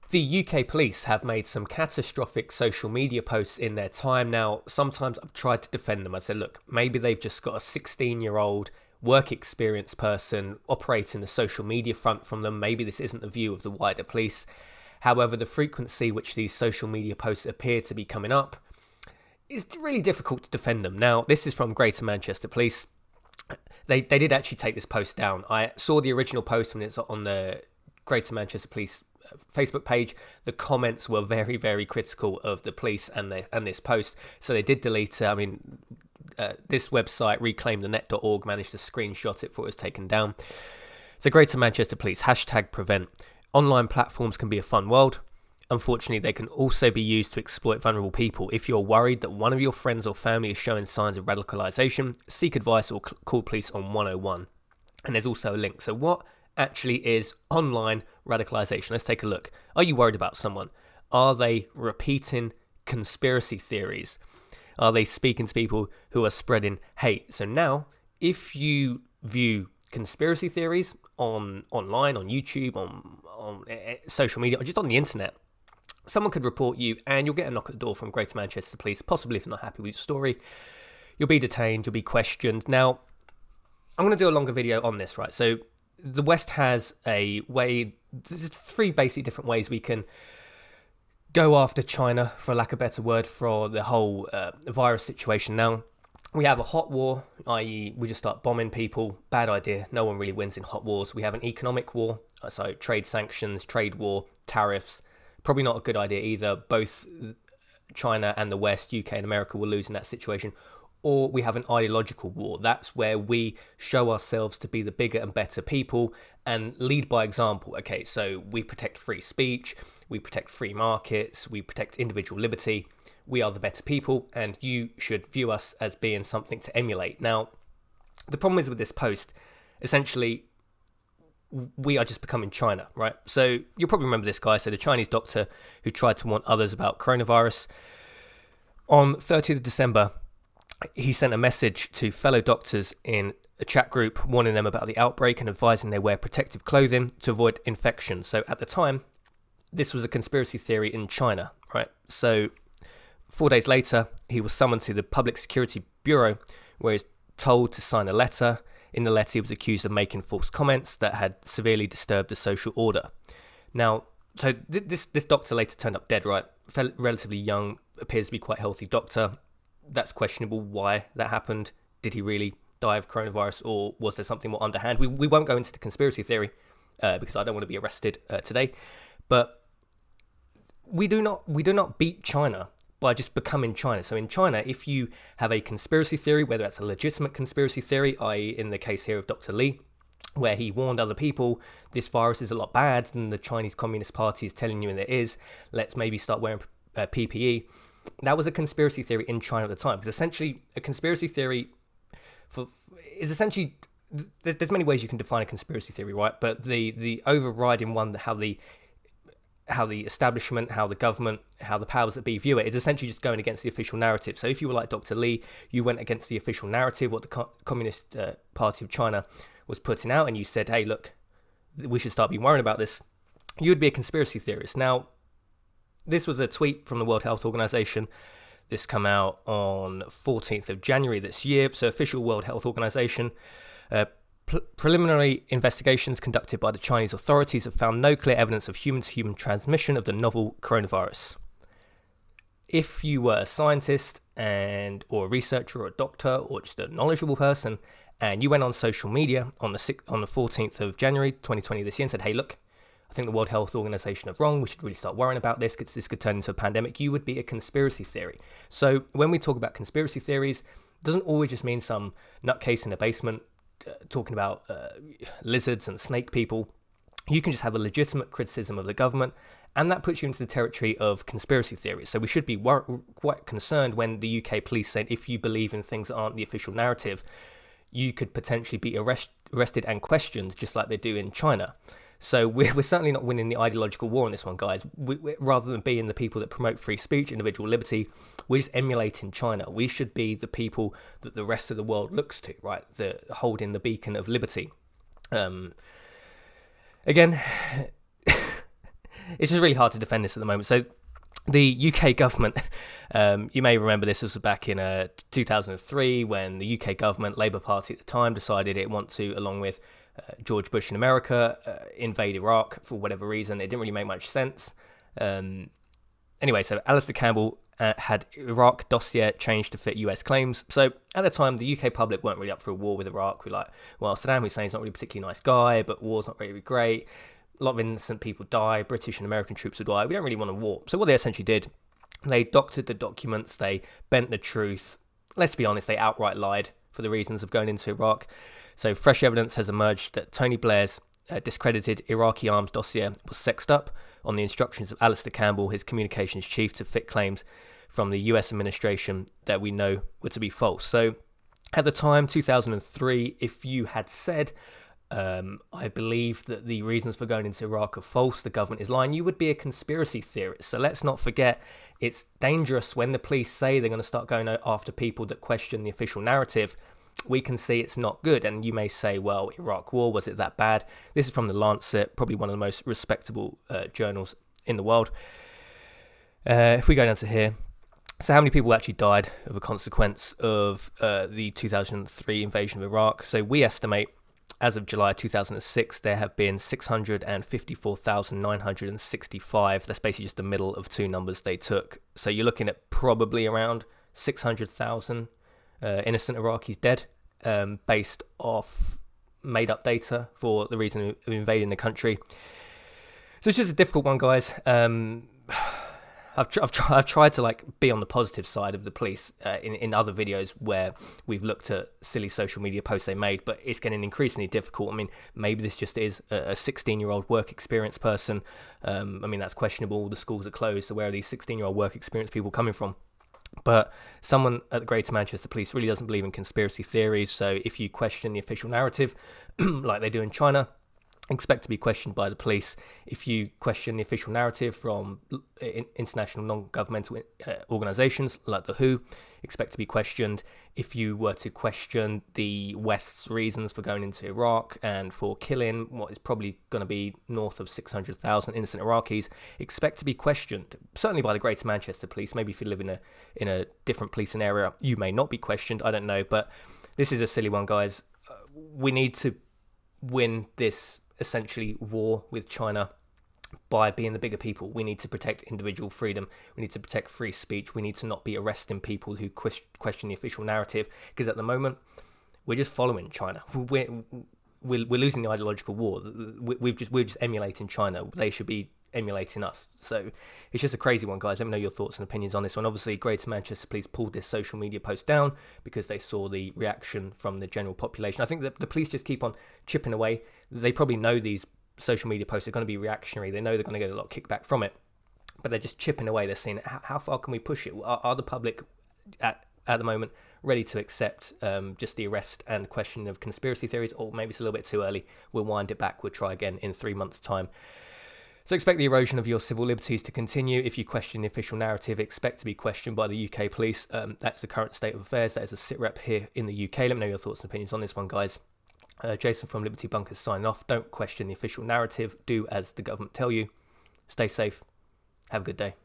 The UK police have made some catastrophic social media posts in their time. Now, sometimes I've tried to defend them. I said, look, maybe they've just got a 16-year-old work experience person operating the social media front from them. Maybe this isn't the view of the wider police. However, the frequency which these social media posts appear to be coming up is really difficult to defend them. Now, this is from Greater Manchester Police. They did actually take this post down. I saw the original post when it's on the Greater Manchester Police Facebook page. The comments were very, very critical of the police and this post, so they did delete it. This website, reclaimthenet.org, managed to screenshot it before it was taken down. So Greater Manchester Police, #prevent. Online platforms can be a fun world. Unfortunately, they can also be used to exploit vulnerable people. If you're worried that one of your friends or family is showing signs of radicalisation, seek advice or call police on 101. And there's also a link. So what actually is online radicalisation? Let's take a look. Are you worried about someone? Are they repeating conspiracy theories? Are they speaking to people who are spreading hate? So now, if you view conspiracy theories online, on YouTube, on social media, or just on the internet, someone could report you and you'll get a knock at the door from Greater Manchester Police, possibly if they're not happy with your story. You'll be detained, you'll be questioned. Now, I'm going to do a longer video on this, right? So the West has a way, there's three basic different ways we can go after China, for lack of a better word, for the whole virus situation. Now, we have a hot war, i.e. we just start bombing people. Bad idea. No one really wins in hot wars. We have an economic war, so trade sanctions, trade war, tariffs. Probably not a good idea either. Both China and the West, UK and America, will lose in that situation. Or we have an ideological war. That's where we show ourselves to be the bigger and better people and lead by example. Okay, so we protect free speech, we protect free markets, we protect individual liberty. We are the better people, and you should view us as being something to emulate. Now, the problem is with this post, essentially, we are just becoming China, right? So you'll probably remember this guy. So the Chinese doctor who tried to warn others about coronavirus. On 30th of December, he sent a message to fellow doctors in a chat group warning them about the outbreak and advising they wear protective clothing to avoid infection. So at the time, this was a conspiracy theory in China, right? So 4 days later, he was summoned to the Public Security Bureau, where he's told to sign a letter. In the letter, he was accused of making false comments that had severely disturbed the social order. Now, so this doctor later turned up dead, right? Relatively young, appears to be quite healthy doctor. That's questionable why that happened. Did he really die of coronavirus, or was there something more underhand? We won't go into the conspiracy theory because I don't want to be arrested today. But we do not beat China by just becoming China. So in China, if you have a conspiracy theory, whether that's a legitimate conspiracy theory, i.e. in the case here of Dr. Li, where he warned other people, this virus is a lot bad than the Chinese Communist Party is telling you and it is, let's maybe start wearing PPE. That was a conspiracy theory in China at the time, because essentially a conspiracy theory is essentially, there's many ways you can define a conspiracy theory, right? But the overriding one, how the establishment, how the government, how the powers that be view it, is essentially just going against the official narrative. So if you were like Dr. Li, you went against the official narrative, what the Communist Party of China was putting out, and you said, hey, look, we should start being worried about this, you would be a conspiracy theorist. Now, this was a tweet from the World Health Organization. This came out on 14th of January this year. So official World Health Organization. Preliminary investigations conducted by the Chinese authorities have found no clear evidence of human-to-human transmission of the novel coronavirus. If you were a scientist or a researcher or a doctor or just a knowledgeable person, and you went on social media on the 14th of January 2020 this year and said, hey, look, I think the World Health Organization are wrong, we should really start worrying about this, because this could turn into a pandemic, you would be a conspiracy theory. So when we talk about conspiracy theories, it doesn't always just mean some nutcase in a basement talking about lizards and snake people. You can just have a legitimate criticism of the government, and that puts you into the territory of conspiracy theories. So we should be quite concerned when the UK police say if you believe in things that aren't the official narrative, you could potentially be arrested and questioned, just like they do in China. So we're certainly not winning the ideological war on this one, guys. Rather than being the people that promote free speech, individual liberty, we're just emulating China. We should be the people that the rest of the world looks to, right? Holding the beacon of liberty. Again, it's just really hard to defend this at the moment. So the UK government, you may remember this was back in 2003 when the UK government, Labour Party at the time, decided it wanted to, along with George Bush in America, invade Iraq for whatever reason. It didn't really make much sense. Anyway, so Alistair Campbell had Iraq dossier changed to fit US claims. So at the time, the UK public weren't really up for a war with Iraq. We're like, well, Saddam Hussein's not really a particularly nice guy, but war's not really great. A lot of innocent people die. British and American troops would die. We don't really want a war. So what they essentially did, they doctored the documents. They bent the truth. Let's be honest, they outright lied for the reasons of going into Iraq. So fresh evidence has emerged that Tony Blair's discredited Iraqi arms dossier was sexed up on the instructions of Alistair Campbell, his communications chief, to fit claims from the US administration that we know were to be false. So at the time, 2003, if you had said, I believe that the reasons for going into Iraq are false, the government is lying, you would be a conspiracy theorist. So let's not forget, it's dangerous when the police say they're going to start going after people that question the official narrative. We can see it's not good. And you may say, well, Iraq war, was it that bad? This is from The Lancet, probably one of the most respectable journals in the world. If we go down to here, so how many people actually died as a consequence of the 2003 invasion of Iraq? So we estimate, as of July 2006, there have been 654,965. That's basically just the middle of two numbers they took. So you're looking at probably around 600,000 innocent Iraqis dead, based off made-up data for the reason of invading the country. So it's just a difficult one, guys. I've tried to be on the positive side of the police in other videos where we've looked at silly social media posts they made, but it's getting increasingly difficult. I mean, maybe this just is a 16-year-old work experience person. I mean, that's questionable. The schools are closed, so where are these 16-year-old work experience people coming from? But someone at the Greater Manchester Police really doesn't believe in conspiracy theories, so if you question the official narrative, like they do in China, expect to be questioned by the police. If you question the official narrative from international non-governmental organisations like the WHO, expect to be questioned. If you were to question the West's reasons for going into Iraq and for killing what is probably going to be north of 600,000 innocent Iraqis, expect to be questioned. Certainly by the Greater Manchester Police. Maybe if you live in a different policing area, you may not be questioned. I don't know, but this is a silly one, guys. We need to win this essentially war with China by being the bigger people. We need to protect individual freedom. We need to protect free speech. We need to not be arresting people who question the official narrative, because at the moment we're just following China. We're losing the ideological war. We're just emulating China. They should be emulating us. So it's just a crazy one, guys. Let me know your thoughts and opinions on this one. Obviously, Greater Manchester Police pulled this social media post down because they saw the reaction from the general population. I think that the police just keep on chipping away. They probably know these social media posts are going to be reactionary. They know they're going to get a lot of kickback from it, but they're just chipping away. They're saying, how far can we push it? Are the public at the moment ready to accept just the arrest and question of conspiracy theories? Or maybe it's a little bit too early. We'll wind it back. We'll try again in 3 months' time. So expect the erosion of your civil liberties to continue. If you question the official narrative, expect to be questioned by the UK police. That's the current state of affairs. That is a sit-rep here in the UK. Let me know your thoughts and opinions on this one, guys. Jason from Liberty Bunkers signing off. Don't question the official narrative. Do as the government tell you. Stay safe. Have a good day.